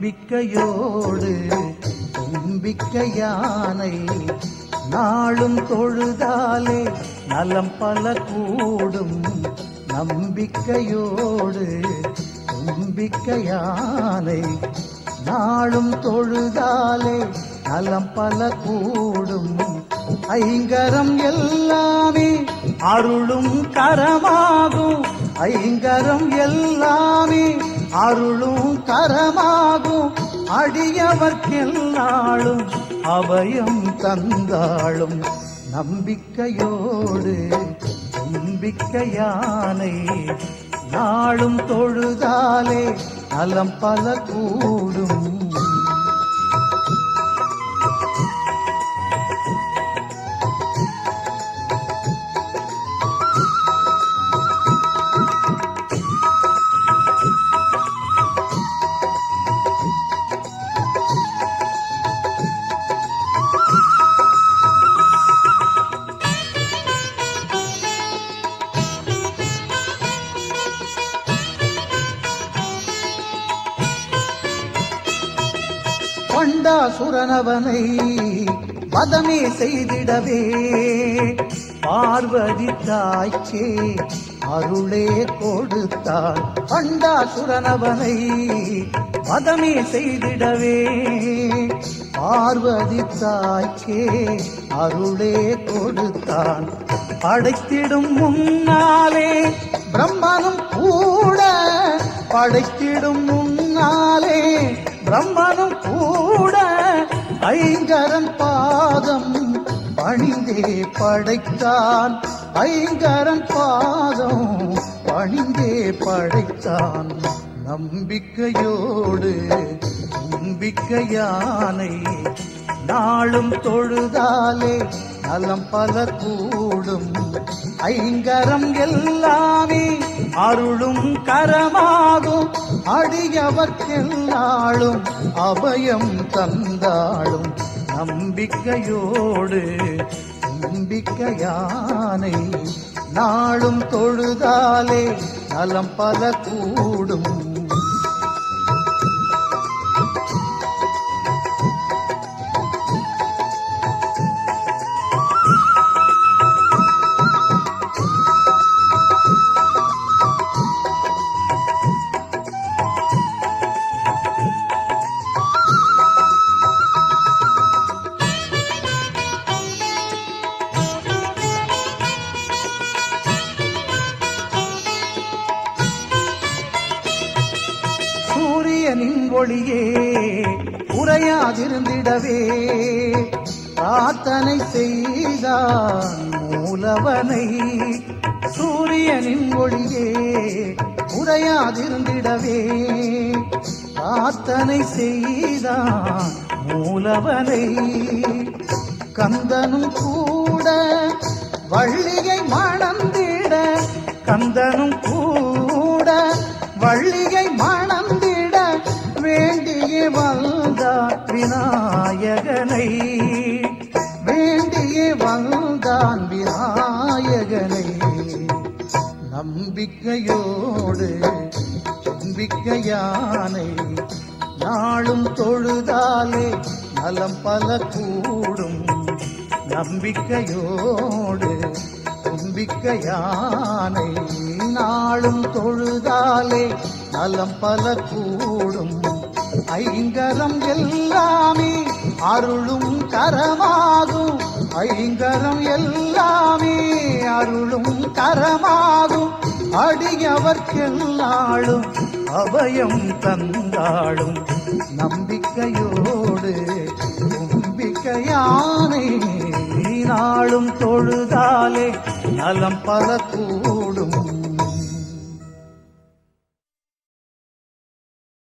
நம்பிக்கையோடு தும்பிக்கை யானை நாளும் தொழுதாலே நலம் பல கூடும். நம்பிக்கையோடு தும்பிக்கை யானை நாளும் தொழுதாலே நலம் பல கூடும். ஐங்கரம் எல்லாமே அருளும் கரமாகும். ஐங்கரம் எல்லாமே அருளும் கரமாகும். அடியவர்க்கெல்லாளும் அபயம் தந்தாளும். நம்பிக்கையோடு நம்பிக்கை யானை நாளும் தொழுதாலே நலம் பல கூடும். பண்டாசுரனவனை வதமே செய்திடவே பார்வதி தாய்க்கே அருளே கொடுத்தாள். பண்டாசுரனவனை வதமே செய்திடவே பார்வதி தாய்க்கே அருளே கொடுத்தான். படைத்திடும் முன்னாலே பிரம்மனும் கூட படைத்திடும் முன்னாலே பிரம்மனும் கூட ஐங்கரன் பாதம் பணிந்தே படைத்தான். ஐங்கரன் பாதம் பணிந்தே படைத்தான். நம்பிக்கையோடு நம்பிக்கை யானை நாளும் தொழுதாலே நலம் பல கூடும். ஐங்கரம் எல்லாமே அருளும் கரமாகும். அடியவர்க்கெல்லாளும் அபயம் தந்தாளும். நம்பிக்கையோடு நம்பிக்கை யானை நாளும் தொழுதாலே நலம் பல கூடும். சூரியனின் ஒளியே உறையாதிருந்திடவே பிரார்த்தனை செய்தான் மூலவனை. சூரியனின் ஒளியே உறையாதிருந்திடவே பிரார்த்தனை செய்தான் மூலவனை. கந்தனும் கூட வள்ளியை மணந்திட கந்தனும் கூட வள்ளியை மணந்திட வேண்டியே வந்தான் விநாயகனை. வேண்டியே வந்தான் விநாயகனை. நம்பிக்கையோடு நம்பிக்கை யானை நாளும் தொழுதாலே நலம் பல கூடும். நம்பிக்கையோடு நம்பிக்கை யானை நாளும் தொழுதாலே நலம் பல கூடும். ஐங்கரம் எல்லாமே அருளும் கரமாகும். ஐங்கரம் எல்லாமே அருளும் கரமாகும். அடியவர்க்கெல்லாளும் அபயம் தந்தாளும். நம்பிக்கையோடு நம்பிக்கை யானை நாளும் தொழுதாலே நலம் பல கூடும்.